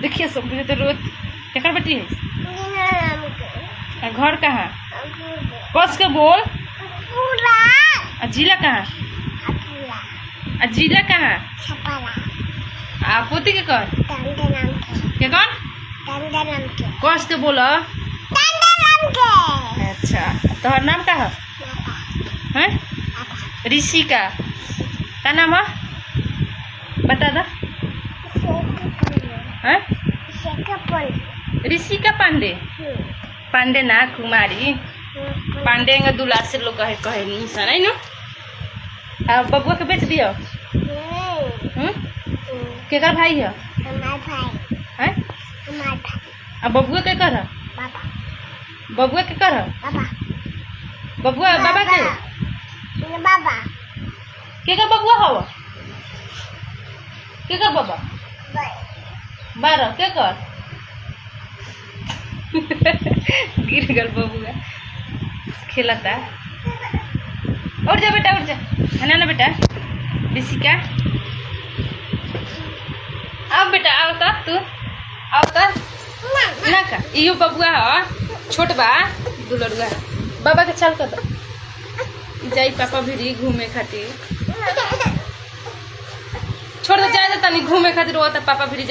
देखिए सब तो रोज केकर बेटी है घर कहाँ कस के बोल जिला कहाँ जिला कहाँ पोती के कर के कौन कस के बोल अच्छा तोहर नाम का है ऋषिका का नाम है बता दो ऋषिका पांडे पांडे ना कुमारी पांडे दूल्हा से लोग कहे कहे निशान है ना बबुआ के बेच दियो केकर भाई है बबुआ के कर बबुआ के कर बबुआ बाबा के कर बबुआ हो के कर बाबा 12 के कर गिर गल बबुआ खेलता उठ जा बेटा उठ जा है ना बेटा ऋषिका आओ बेटा आओ तो तू आओ तो ना का इहो बबुआ हो छोट बा दुलरुआ बाबा के चल कर जाई पापा भी घूमे खातिर छोड़ दे जाए तनी घूमे खातिर वो पापा भी